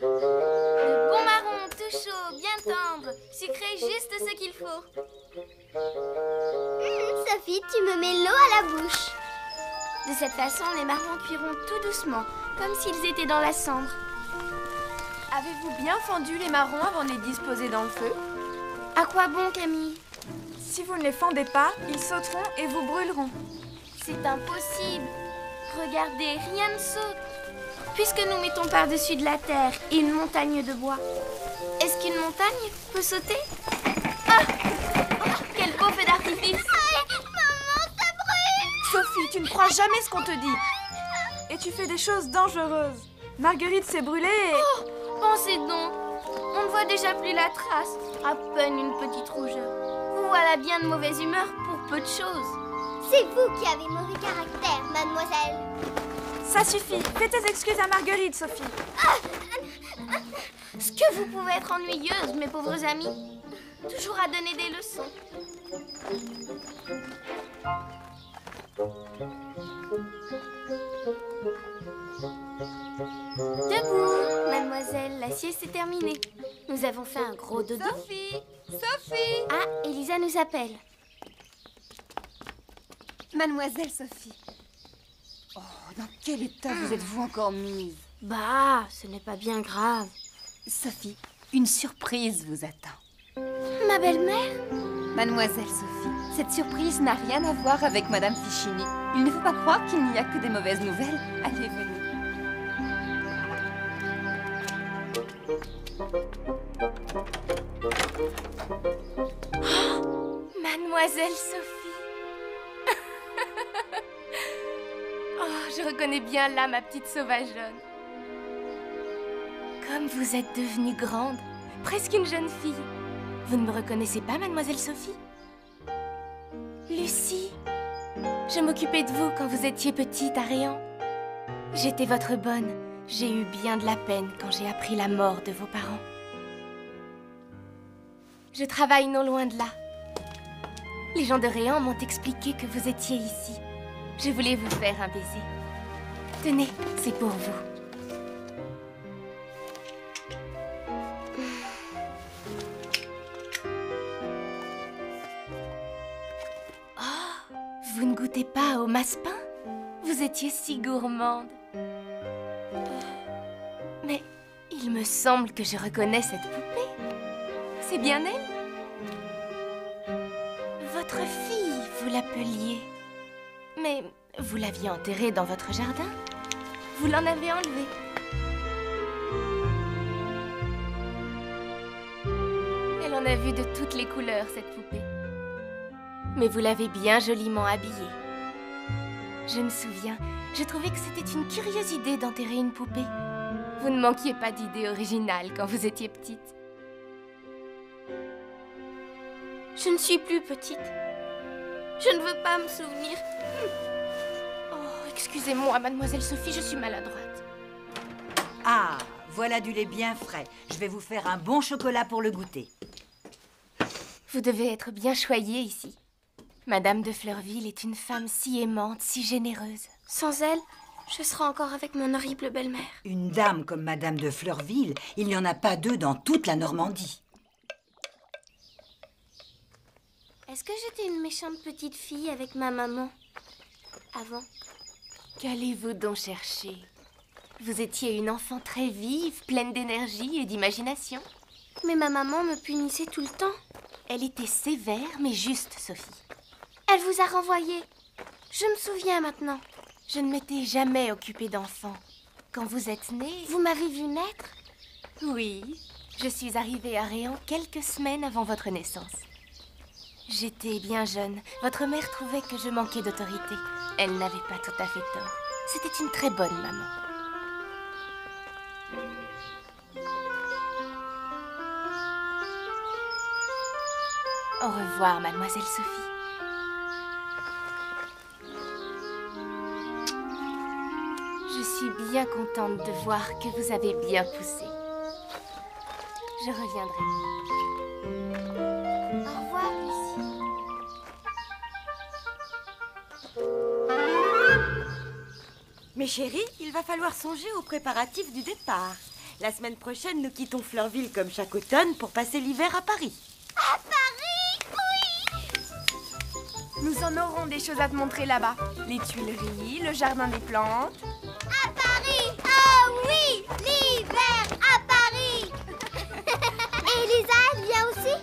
De bons marrons, tout chaud, bien tendre, sucré juste ce qu'il faut. Sophie, tu me mets l'eau à la bouche. De cette façon, les marrons cuiront tout doucement, comme s'ils étaient dans la cendre. Avez-vous bien fendu les marrons avant de les disposer dans le feu? À quoi bon, Camille? Si vous ne les fendez pas, ils sauteront et vous brûleront. C'est impossible. Regardez, rien ne saute. Puisque nous mettons par-dessus de la terre et une montagne de bois, est-ce qu'une montagne peut sauter? Ah! Oh, quel beau feu d'artifice! Maman, ça brûle! Sophie, tu ne crois jamais ce qu'on te dit. Et tu fais des choses dangereuses. Marguerite s'est brûlée et... Oh, pensez donc, on ne voit déjà plus la trace. À peine une petite rougeur. Vous voilà bien de mauvaise humeur pour peu de choses. C'est vous qui avez mauvais caractère, mademoiselle. Ça suffit. Fais tes excuses à Marguerite, Sophie. Ce que vous pouvez être ennuyeuse, mes pauvres amis. Toujours à donner des leçons. Debout, mademoiselle, la sieste est terminée. Nous avons fait un gros dodo. Sophie! Sophie! Ah, Elisa nous appelle. Mademoiselle Sophie. Oh, dans quel état vous êtes-vous encore mise? Bah, ce n'est pas bien grave. Sophie, une surprise vous attend. Ma belle-mère? Mademoiselle Sophie, cette surprise n'a rien à voir avec Madame Fichini. Il ne faut pas croire qu'il n'y a que des mauvaises nouvelles. Allez, venez. Mademoiselle Sophie. Oh, je reconnais bien là ma petite sauvageonne. Comme vous êtes devenue grande, presque une jeune fille. Vous ne me reconnaissez pas, mademoiselle Sophie? Lucie, je m'occupais de vous quand vous étiez petite à Réan. J'étais votre bonne. J'ai eu bien de la peine quand j'ai appris la mort de vos parents. Je travaille non loin de là. Les gens de Réan m'ont expliqué que vous étiez ici. Je voulais vous faire un baiser. Tenez, c'est pour vous. Oh, vous ne goûtez pas au massepain? Vous étiez si gourmande. Mais il me semble que je reconnais cette poupée. C'est bien elle? Votre fille, vous l'appeliez. Mais vous l'aviez enterrée dans votre jardin. Vous l'en avez enlevée. Elle en a vu de toutes les couleurs, cette poupée. Mais vous l'avez bien joliment habillée. Je me souviens, je trouvais que c'était une curieuse idée d'enterrer une poupée. Vous ne manquiez pas d'idées originales quand vous étiez petite. Je ne suis plus petite. Je ne veux pas me souvenir. Oh, excusez-moi, mademoiselle Sophie, je suis maladroite. Ah, voilà du lait bien frais. Je vais vous faire un bon chocolat pour le goûter. Vous devez être bien choyée ici. Madame de Fleurville est une femme si aimante, si généreuse. Sans elle, je serais encore avec mon horrible belle-mère. Une dame comme Madame de Fleurville, il n'y en a pas deux dans toute la Normandie. Est-ce que j'étais une méchante petite fille avec ma maman avant? Qu'allez-vous donc chercher? Vous étiez une enfant très vive, pleine d'énergie et d'imagination. Mais ma maman me punissait tout le temps. Elle était sévère mais juste, Sophie. Elle vous a renvoyé. Je me souviens maintenant. Je ne m'étais jamais occupée d'enfants. Quand vous êtes née... Vous m'avez vue naître? Oui, je suis arrivée à Réan quelques semaines avant votre naissance. J'étais bien jeune. Votre mère trouvait que je manquais d'autorité. Elle n'avait pas tout à fait tort. C'était une très bonne maman. Au revoir, mademoiselle Sophie. Je suis bien contente de voir que vous avez bien poussé. Je reviendrai. Au revoir, Lucie. Mes chéris, il va falloir songer aux préparatifs du départ. La semaine prochaine, nous quittons Fleurville comme chaque automne pour passer l'hiver à Paris. À Paris, oui! Nous en aurons des choses à te montrer là-bas. Les Tuileries, le jardin des plantes. À Paris! Ah oui! L'hiver à Paris! Et Elisa, elle vient aussi?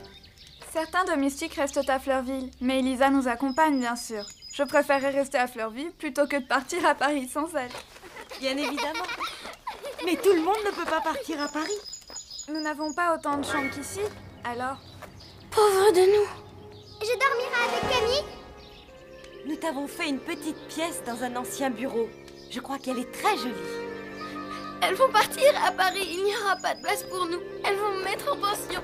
Certains domestiques restent à Fleurville, mais Elisa nous accompagne, bien sûr. Je préférerais rester à Fleurville plutôt que de partir à Paris sans elle. Bien évidemment. Mais tout le monde ne peut pas partir à Paris. Nous n'avons pas autant de chambres qu'ici, alors... Pauvre de nous. Je dormirai avec Camille? Nous t'avons fait une petite pièce dans un ancien bureau. Je crois qu'elle est très jolie. Elles vont partir à Paris. Il n'y aura pas de place pour nous. Elles vont me mettre en pension.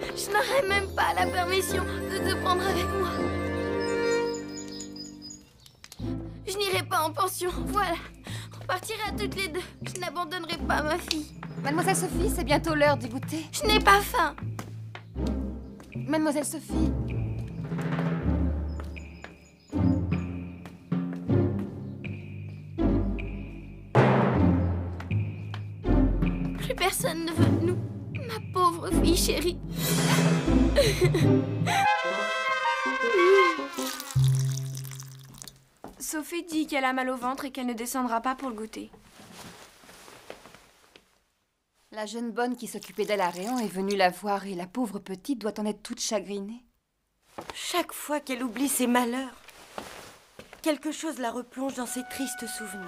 Je n'aurai même pas la permission de te prendre avec moi. Je n'irai pas en pension. Voilà. On partira toutes les deux. Je n'abandonnerai pas ma fille. Mademoiselle Sophie, c'est bientôt l'heure du goûter. Je n'ai pas faim. Mademoiselle Sophie. Plus personne ne veut de nous. Ma pauvre fille chérie. Sophie dit qu'elle a mal au ventre et qu'elle ne descendra pas pour le goûter. La jeune bonne qui s'occupait d'elle à Réan est venue la voir et la pauvre petite doit en être toute chagrinée. Chaque fois qu'elle oublie ses malheurs, quelque chose la replonge dans ses tristes souvenirs.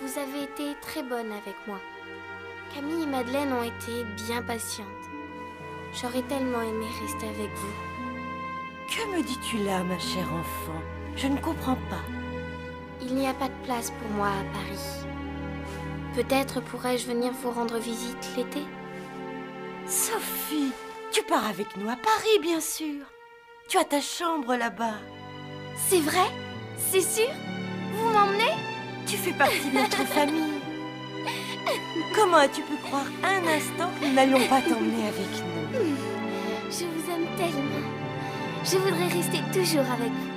Vous avez été très bonne avec moi. Camille et Madeleine ont été bien patientes. J'aurais tellement aimé rester avec vous. Que me dis-tu là, ma chère enfant? Je ne comprends pas. Il n'y a pas de place pour moi à Paris. Peut-être pourrais-je venir vous rendre visite l'été? Sophie, tu pars avec nous à Paris, bien sûr. Tu as ta chambre là-bas. C'est vrai? C'est sûr? Vous m'emmenez? Tu fais partie de notre famille. Comment as-tu pu croire un instant que nous n'allions pas t'emmener avec nous? Je vous aime tellement. Je voudrais rester toujours avec vous.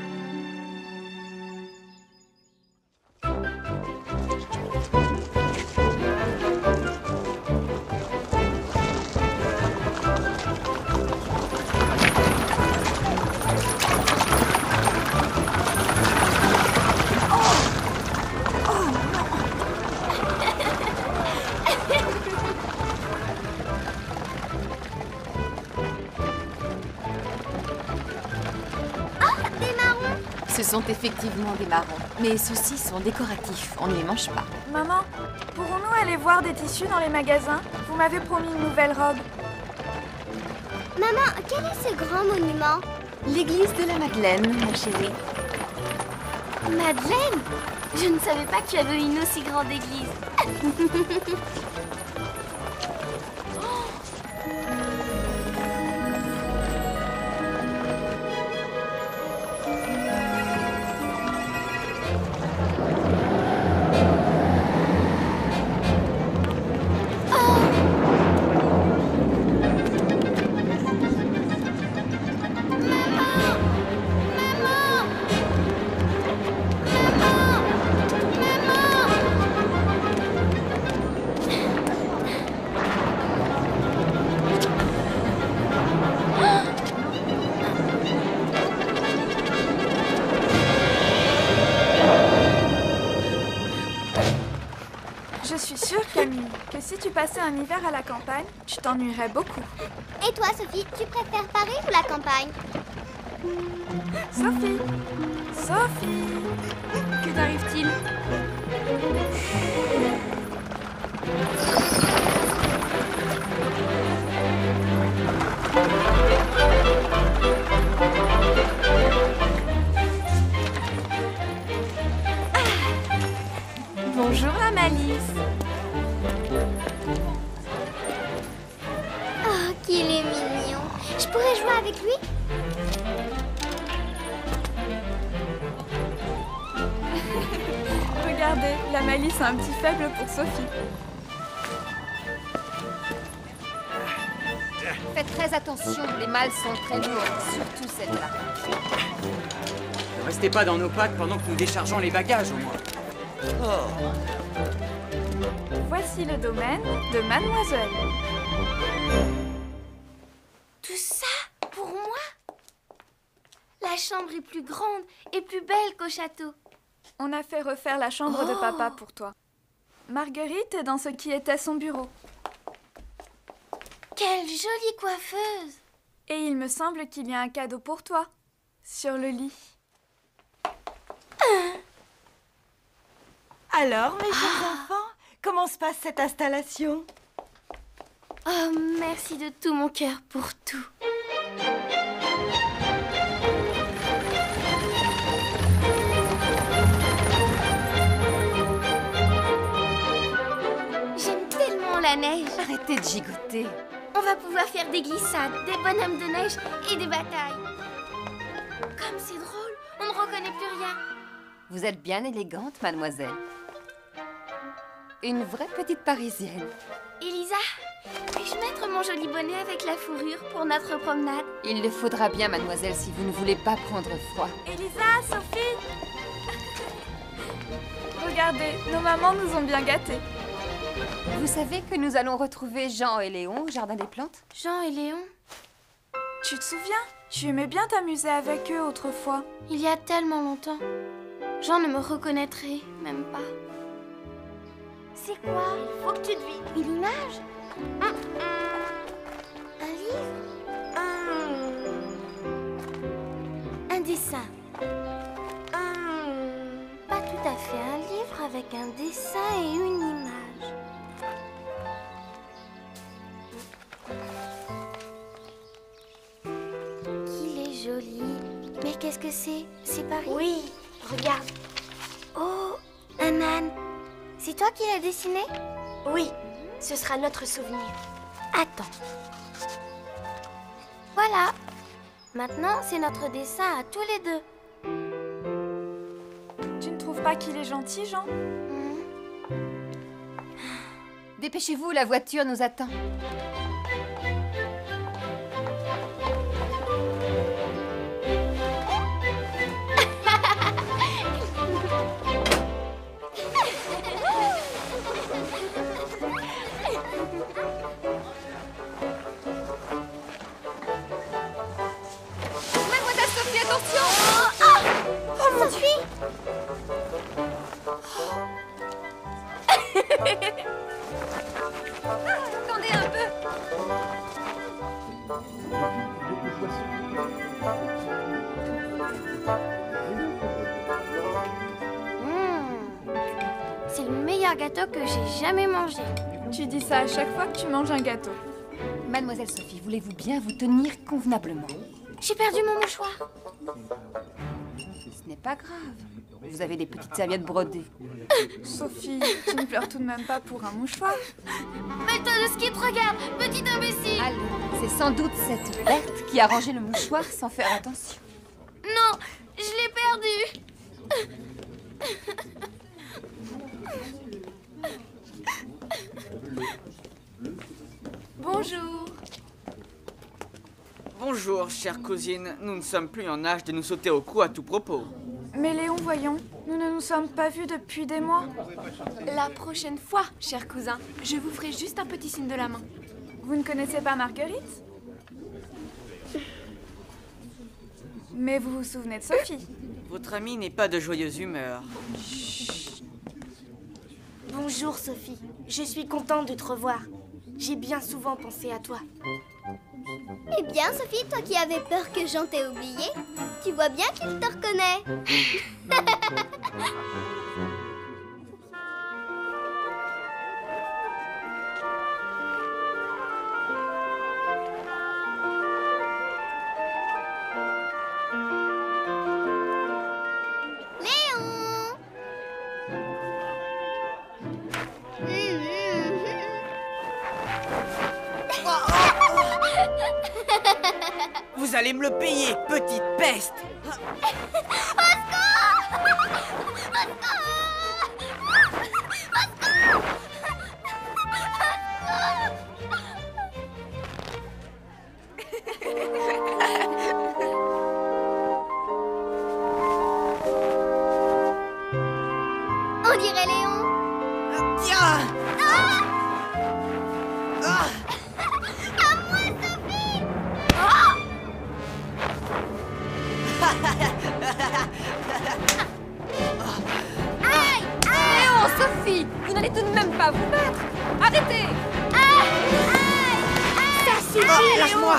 Ce sont effectivement des marrons, mais ceux-ci sont décoratifs, on ne les mange pas. Maman, pourrons-nous aller voir des tissus dans les magasins? Vous m'avez promis une nouvelle robe. Maman, quel est ce grand monument? L'église de la Madeleine, ma chérie. Madeleine? Je ne savais pas qu'il y avait une aussi grande église. Je suis sûre, Camille, que si tu passais un hiver à la campagne, tu t'ennuierais beaucoup. Et toi, Sophie, tu préfères Paris ou la campagne? Sophie! Sophie! Que t'arrive-t-il? Bonjour la Malice. Oh, qu'il est mignon. Je pourrais jouer avec lui? Regardez, la Malice a un petit faible pour Sophie. Faites très attention, les malles sont très lourdes, surtout celle-là. Ne restez pas dans nos pattes pendant que nous déchargeons les bagages, au moins. Voici le domaine de Mademoiselle. Tout ça pour moi? La chambre est plus grande et plus belle qu'au château. On a fait refaire la chambre de papa pour toi. Marguerite est dans ce qui était son bureau. Quelle jolie coiffeuse! Et il me semble qu'il y a un cadeau pour toi, sur le lit. Alors, mes chers enfants, comment se passe cette installation? Oh, merci de tout mon cœur pour tout. J'aime tellement la neige. Arrêtez de gigoter. On va pouvoir faire des glissades, des bonhommes de neige et des batailles. Comme c'est drôle, on ne reconnaît plus rien. Vous êtes bien élégante, mademoiselle. Une vraie petite Parisienne. Elisa, puis-je mettre mon joli bonnet avec la fourrure pour notre promenade? Il le faudra bien, mademoiselle, si vous ne voulez pas prendre froid. Elisa, Sophie! Regardez, nos mamans nous ont bien gâtés. Vous savez que nous allons retrouver Jean et Léon au Jardin des Plantes? Jean et Léon, Tu te souviens? Tu aimais bien t'amuser avec eux autrefois. il y a tellement longtemps. Jean ne me reconnaîtrait même pas. C'est quoi? Il faut que tu devines. Une image? Un livre? Un dessin? Pas tout à fait un livre avec un dessin et une image. Qu'il est joli. Mais qu'est-ce que c'est? C'est Paris? Oui, regarde. Oh, un âne. C'est toi qui l'as dessiné? Oui, ce sera notre souvenir. Attends. Voilà. Maintenant, c'est notre dessin à tous les deux. Tu ne trouves pas qu'il est gentil, Jean? Dépêchez-vous, la voiture nous attend. Mademoiselle Sophie, attention! Oh, Sophie! Attendez un peu! C'est le meilleur gâteau que j'ai jamais mangé. Tu dis ça à chaque fois que tu manges un gâteau. Mademoiselle Sophie, voulez-vous bien vous tenir convenablement? J'ai perdu mon mouchoir. Ce n'est pas grave. Vous avez des petites serviettes brodées. Sophie, tu ne pleures tout de même pas pour un mouchoir. Mets-toi de ski, te regarde, petit imbécile. Allez, c'est sans doute cette Berthe qui a rangé le mouchoir sans faire attention. Non, je l'ai perdu. Bonjour. Bonjour, chère cousine. Nous ne sommes plus en âge de nous sauter au cou à tout propos. Mais Léon, voyons, nous ne nous sommes pas vus depuis des mois. La prochaine fois, cher cousin, je vous ferai juste un petit signe de la main. Vous ne connaissez pas Marguerite? Mais vous vous souvenez de Sophie? Votre amie n'est pas de joyeuse humeur. Bonjour Sophie, je suis contente de te revoir. J'ai bien souvent pensé à toi. Eh bien, Sophie, toi qui avais peur que Jean t'ait oublié, tu vois bien qu'il te reconnaît. Vous allez me le payer, petite peste! Lâche-moi.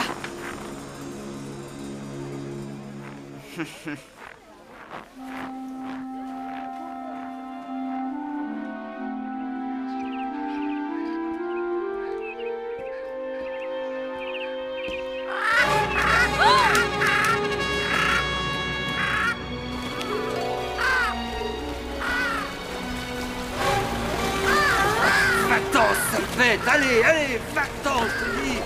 Va-t'en, sale bête. Allez, allez, va-t'en, je te dis.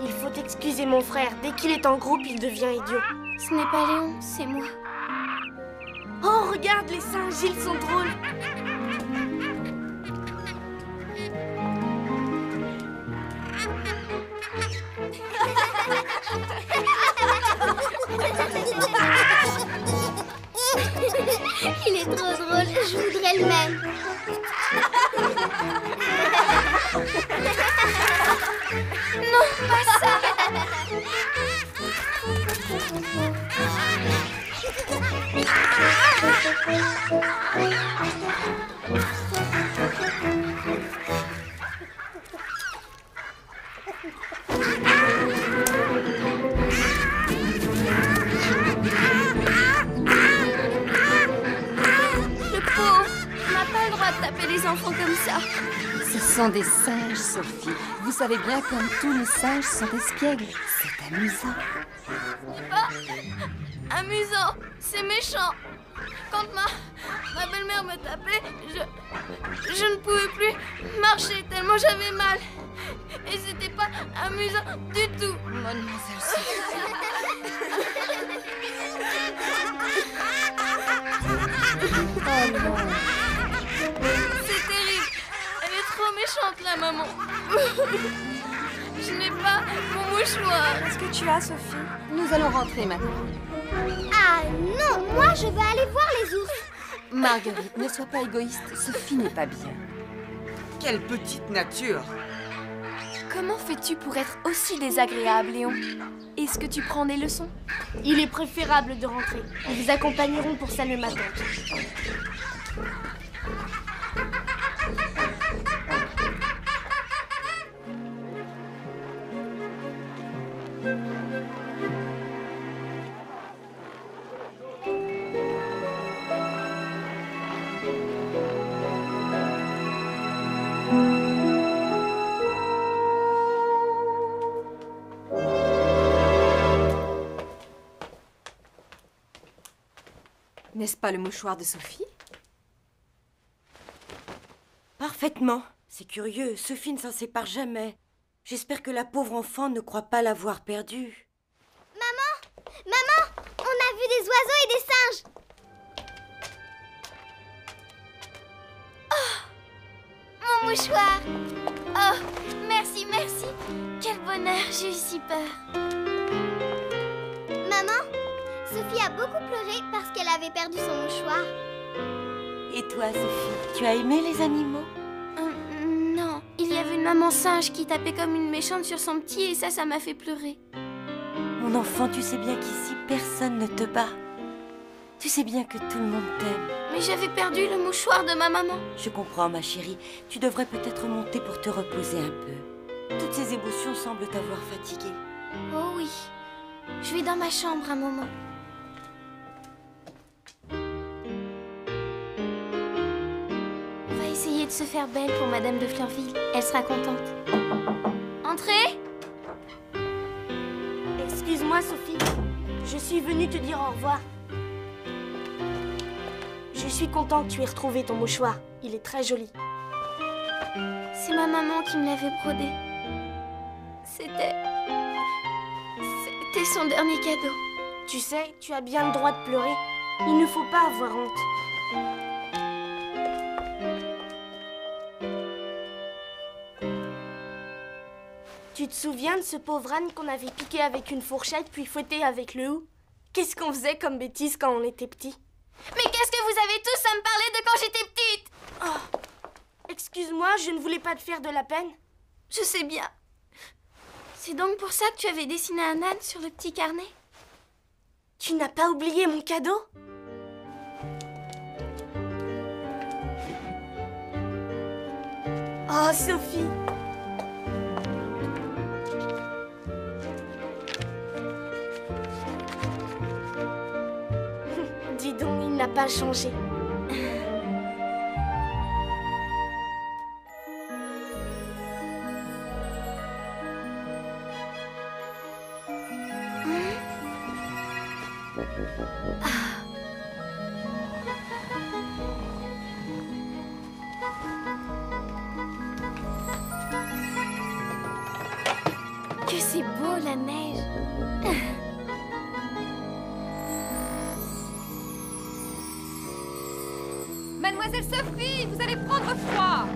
Il faut excuser mon frère. Dès qu'il est en groupe, il devient idiot. Ce n'est pas Léon, c'est moi. Oh, regarde, les singes, ils sont drôles. Il est trop drôle, je voudrais le même. Non, pas ça. Les enfants comme ça. Ce sont des singes, Sophie. Vous savez bien comme tous les singes sont espiègles. C'est amusant. C'est pas amusant, c'est méchant. Quand ma belle-mère me tapait, je ne pouvais plus marcher tellement j'avais mal. Et c'était pas amusant du tout. Mademoiselle Sophie. Oh non. C'est terrible. Elle est trop méchante, la maman. Je n'ai pas mon mouchoir. Qu'est-ce que tu as, Sophie? Nous allons rentrer maintenant. Ah non, moi je veux aller voir les ours. Marguerite, ne sois pas égoïste. Sophie n'est pas bien. Quelle petite nature. Comment fais-tu pour être aussi désagréable, Léon? Est-ce que tu prends des leçons? Il est préférable de rentrer. Ils vous accompagneront pour saluer ma tante. N'est-ce pas le mouchoir de Sophie? Parfaitement. C'est curieux, Sophie ne s'en sépare jamais. J'espère que la pauvre enfant ne croit pas l'avoir perdue. Maman! Maman! On a vu des oiseaux et des singes! Oh! Mon mouchoir! Oh! Merci, merci! Quel bonheur, j'ai eu si peur! Maman, Sophie a beaucoup pleuré parce qu'elle avait perdu son mouchoir. Et toi, Sophie, tu as aimé les animaux? Non, il y avait une maman singe qui tapait comme une méchante sur son petit et ça m'a fait pleurer. Mon enfant, tu sais bien qu'ici, personne ne te bat. Tu sais bien que tout le monde t'aime. Mais j'avais perdu le mouchoir de ma maman. Je comprends, ma chérie. Tu devrais peut-être monter pour te reposer un peu. Toutes ces émotions semblent t'avoir fatiguée. Oh oui. Je vais dans ma chambre un moment. On va essayer de se faire belle pour Madame de Fleurville. Elle sera contente. Entrez! Excuse-moi, Sophie. Je suis venue te dire au revoir. Je suis content que tu aies retrouvé ton mouchoir. Il est très joli. C'est ma maman qui me l'avait brodé. C'était son dernier cadeau. Tu sais, tu as bien le droit de pleurer. Il ne faut pas avoir honte. Tu te souviens de ce pauvre âne qu'on avait piqué avec une fourchette puis fouetté avec le hou? Qu'est-ce qu'on faisait comme bêtise quand on était petits? Mais qu'est-ce que vous avez tous à me parler de quand j'étais petite? Oh. Excuse-moi, je ne voulais pas te faire de la peine. Je sais bien. C'est donc pour ça que tu avais dessiné un âne sur le petit carnet? Tu n'as pas oublié mon cadeau? Oh, Sophie! Dis donc, il n'a pas changé. Que c'est beau, la neige. Mademoiselle Sophie, vous allez prendre froid.